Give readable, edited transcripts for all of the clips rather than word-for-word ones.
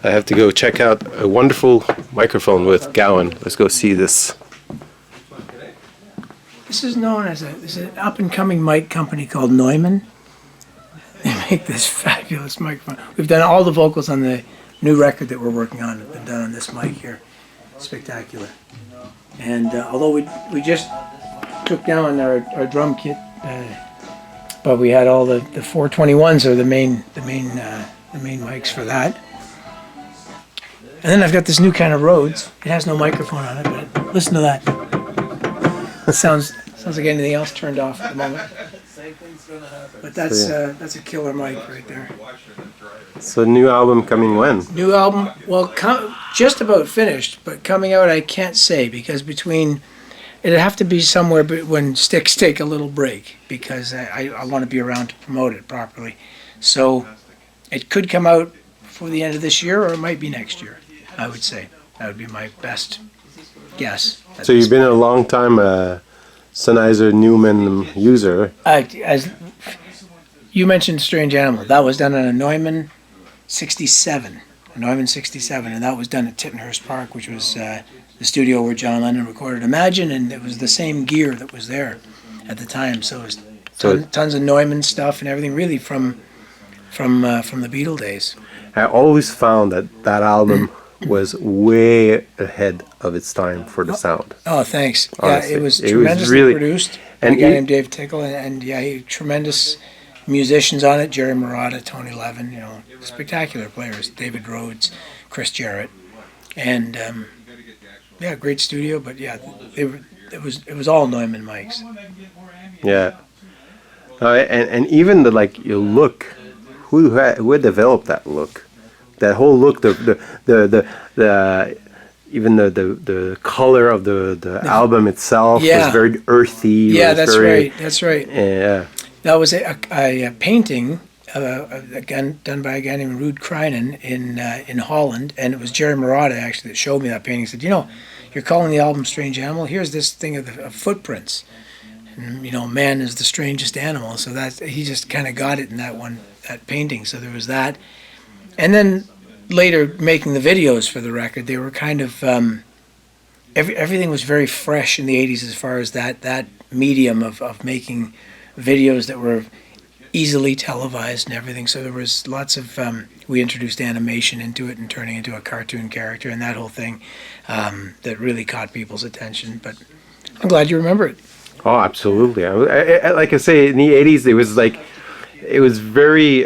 I have to go check out a wonderful microphone with Gowan. Let's go see this. This is known as an up-and-coming mic company called Neumann. They make this fabulous microphone. We've done all the vocals on the new record that we're working on. Have been done on this mic here. Spectacular. And although we just took down our drum kit, but we had all the 421s are the main mics for that. And then I've got this new kind of Rhodes. It has no microphone on it, but listen to that. It sounds like anything else turned off at the moment. But that's a killer mic right there. So new album coming when? New album, well, just about finished, but coming out I can't say because it'd have to be somewhere when sticks take a little break because I want to be around to promote it properly. So it could come out before the end of this year or it might be next year, I would say. That would be my best guess. So you've been a long time Sennheiser Neumann user. As you mentioned Strange Animal, that was done on a Neumann 67, and that was done at Tittenhurst Park, which was the studio where John Lennon recorded Imagine, and it was the same gear that was there at the time. So it was tons of Neumann stuff and everything, really from the Beatle days. I always found that album was way ahead of its time for the sound. Oh, thanks. Honestly. Yeah, it was tremendously produced by a guy named Dave Tickle, and tremendous musicians on it. Jerry Marotta, Tony Levin, spectacular players. David Rhodes, Chris Jarrett, and great studio. But yeah, it was all Neumann mics. Yeah, and even the look. Who had developed that look? That whole look, even the color of the album itself was very earthy. Yeah, that's right. Yeah, that was a painting, again done by a guy named Ruud Kreinen in Holland, and it was Jerry Marotta actually that showed me that painting. He said, you're calling the album Strange Animal. Here's this thing of footprints, and man is the strangest animal. So that he just kind of got it in that painting. So there was that. And then later making the videos for the record, they were kind of, everything was very fresh in the 80s as far as that medium of making videos that were easily televised and everything. So there was lots of, we introduced animation into it and turning into a cartoon character and that whole thing that really caught people's attention. But I'm glad you remember it. Oh, absolutely. Like I say, in the 80s, it was very...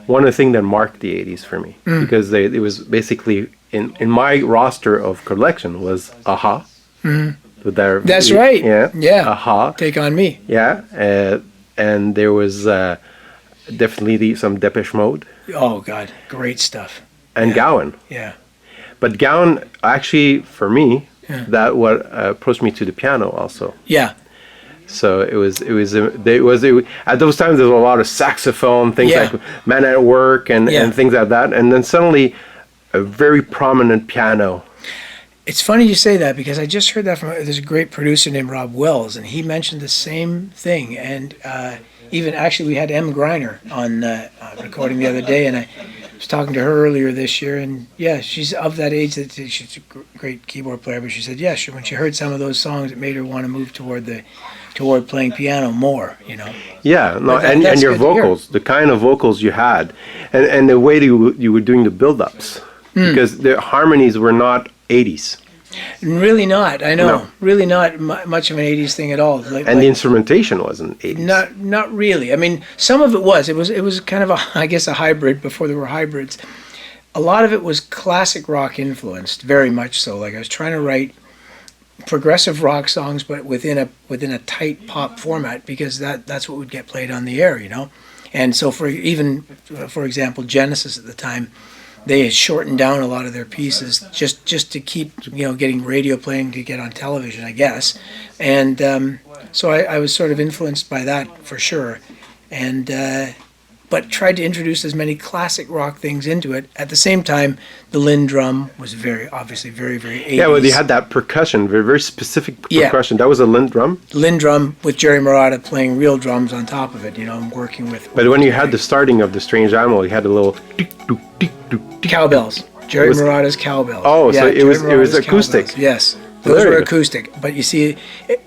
one of the things that marked the 80s for me because it was basically in my roster of collection was Aha. Mm-hmm. That's right. Yeah. Aha. Take on Me. Yeah, and there was definitely some Depeche Mode. Oh God, great stuff. And Gowan. Yeah. But Gowan actually for me that what approached me to the piano also. Yeah. So it was at those times there was a lot of saxophone things like Man at Work and things like that, and then suddenly a very prominent piano. It's funny you say that because I just heard that from there's a great producer named Rob Wells, and he mentioned the same thing. And even actually we had Em Greiner on recording the other day, and I was talking to her earlier this year, and she's of that age that she's a great keyboard player, but she said when she heard some of those songs, it made her want to move toward playing piano more, Yeah, no, and your vocals, the kind of vocals you had, and the way you were doing the build-ups, because the harmonies were not 80s. Really not, I know. No. Really not much of an 80s thing at all. The instrumentation wasn't 80s. Not really. I mean, some of it was. It was kind of a hybrid before there were hybrids. A lot of it was classic rock influenced, very much so. Like I was trying to write progressive rock songs, but within a tight pop format, because that's what would get played on the air, And so for example, Genesis at the time, they had shortened down a lot of their pieces just to keep getting radio playing to get on television, I guess. And so I was sort of influenced by that for sure, and but tried to introduce as many classic rock things into it. At the same time, the Linn drum was obviously very 80s. Yeah, well, they had that percussion, very specific percussion. That was a Linn drum? Linn drum with Jerry Marotta playing real drums on top of it, and working with... But when you had the starting of the Strange Animal, you had a little tick-took, tick-took, Cowbells. Jerry Was- Marotta's Cowbells. Oh, so it was Marotta's acoustic. Cowbells. Yes. Those Very were good. acoustic, but you see,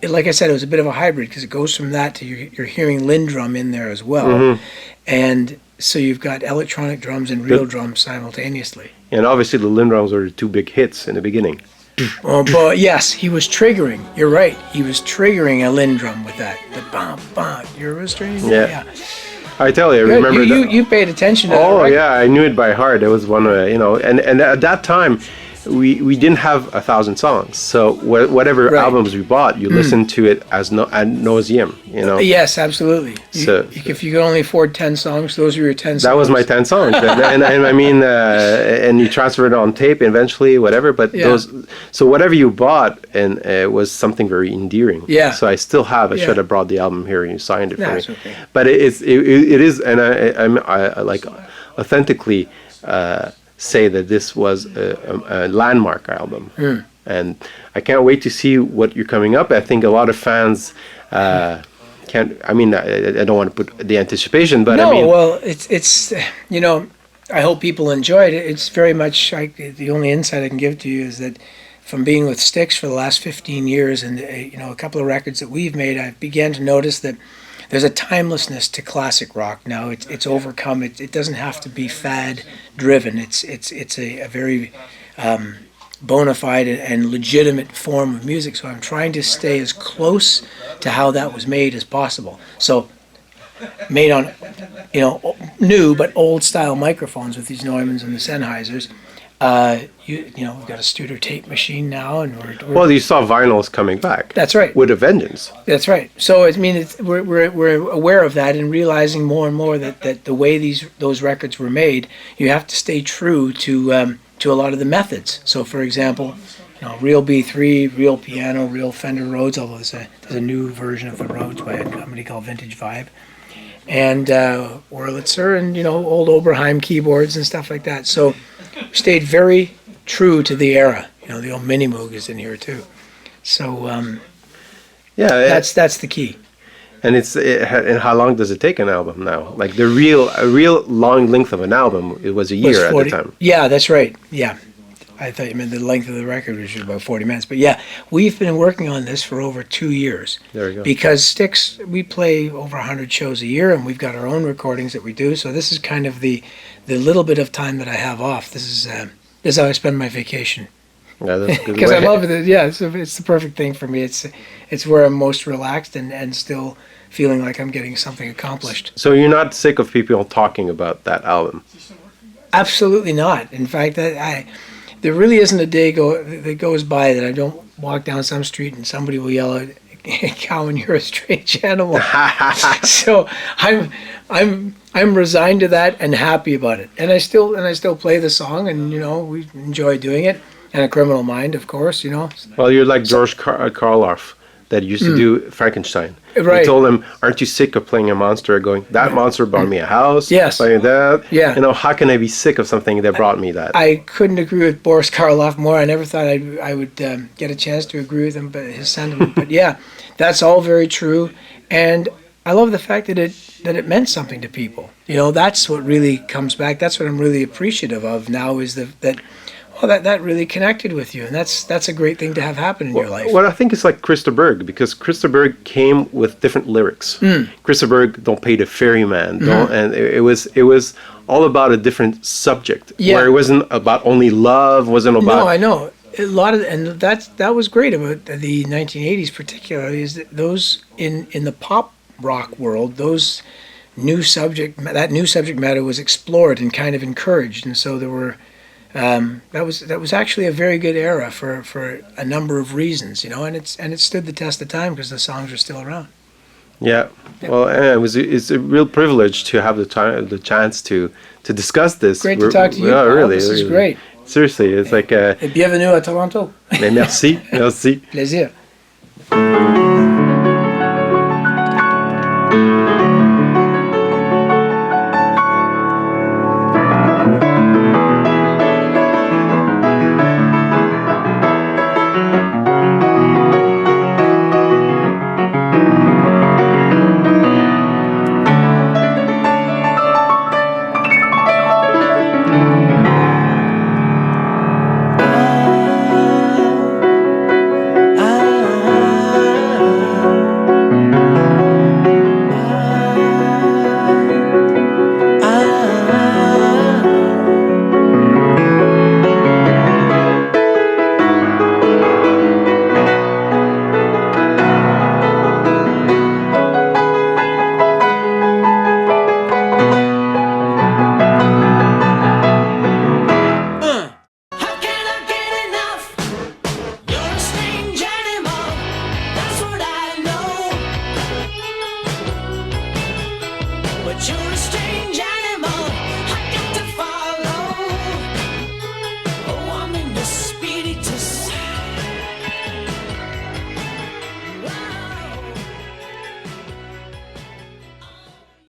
like I said, it was a bit of a hybrid because it goes from that to you're hearing Lindrum in there as well, Mm-hmm. and so you've got electronic drums and real drums simultaneously. And obviously the Lindrums were the two big hits in the beginning. Oh, but yes, he was triggering. You're right. He was triggering a Lindrum with that. The bum bum. You're a stranger. Yeah. I tell you, I Good. remember You paid attention to that. Oh right? yeah, I knew it by heart. It was one, and at that time, we didn't have 1,000 songs. So whatever Right. albums we bought, you listened to it as ad nauseum. Yes, absolutely. So- If you could only afford 10 songs, those were your 10 songs. That was my 10 songs, and I mean, and you transfer it on tape eventually, whatever. But Yeah. so whatever you bought, and it was something very endearing. Yeah. So I still have. I Yeah. should have brought the album here, and you signed it for No, me. it's okay. But it is, and I like authentically say that this was a landmark album, and I can't wait to see what you're coming up. I think a lot of fans. Can't. I mean, I don't want to put the anticipation, but no, I mean, well, it's I hope people enjoyed it. It's very much like the only insight I can give to you is that from being with Styx for the last 15 years and a couple of records that we've made, I began to notice that there's a timelessness to classic rock now. It's overcome. It doesn't have to be fad driven. It's a very bona fide and legitimate form of music. So I'm trying to stay as close to how that was made as possible. So made on, new but old style microphones with these Neumanns and the Sennheisers. We've got a Studer tape machine now, and we're well, you saw vinyls coming back. That's right. With a vengeance. That's right. So I mean, we're aware of that and realizing more and more that the way those records were made, you have to stay true to a lot of the methods. So, for example, real B3, real piano, real Fender Rhodes. Although there's a new version of the Rhodes by a company called Vintage Vibe, and Wurlitzer, and old Oberheim keyboards and stuff like that. So, we stayed very true to the era. The old Mini Moog is in here too. So that's the key. And and how long does it take an album now? Like a real long length of an album, it was a year at the time. Yeah, that's right. Yeah. I thought you meant the length of the record, which is about 40 minutes. But yeah, we've been working on this for over 2 years. There you go. Because Styx, we play over 100 shows a year, and we've got our own recordings that we do. So this is kind of the little bit of time that I have off. This is how I spend my vacation. Yeah, that's a good Because I way. love it. Yeah, it's the perfect thing for me. It's where I'm most relaxed and still feeling like I'm getting something accomplished. So you're not sick of people talking about that album? Absolutely not. In fact, there really isn't a day that goes by that I don't walk down some street and somebody will yell out, "Gowan, you're a strange animal." So I'm resigned to that and happy about it. And I still play the song, and we enjoy doing it. And A Criminal Mind, of course. Well, you're like George Karloff that used to do Frankenstein. Right. He told him, "Aren't you sick of playing a monster?" Going, "That monster brought me a house." Yes. Playing that. Yeah. How can I be sick of something that brought me that? I couldn't agree with Boris Karloff more. I never thought I would get a chance to agree with him, but his sentiment. But yeah, that's all very true, and I love the fact that it meant something to people. That's what really comes back. That's what I'm really appreciative of now is that really connected with you, and that's a great thing to have happen in your life. Well, I think it's like Christa Berg, because Christa Berg came with different lyrics. Christa Berg, "Don't Pay the Ferryman," and it was all about a different subject, Yeah. where it wasn't about only love, wasn't about. No, I know a lot of, and that was great about the 1980s, particularly, is that those in the pop rock world, that new subject matter was explored and kind of encouraged, and so there were. That was actually a very good era for a number of reasons, and it stood the test of time because the songs are still around. Yeah. Well, it's a real privilege to have the chance to discuss this. Great to talk to you. Yeah, Paul. really. This is really. great. Seriously, it's like. Et bienvenue à Toronto. Mais merci. Plaisir.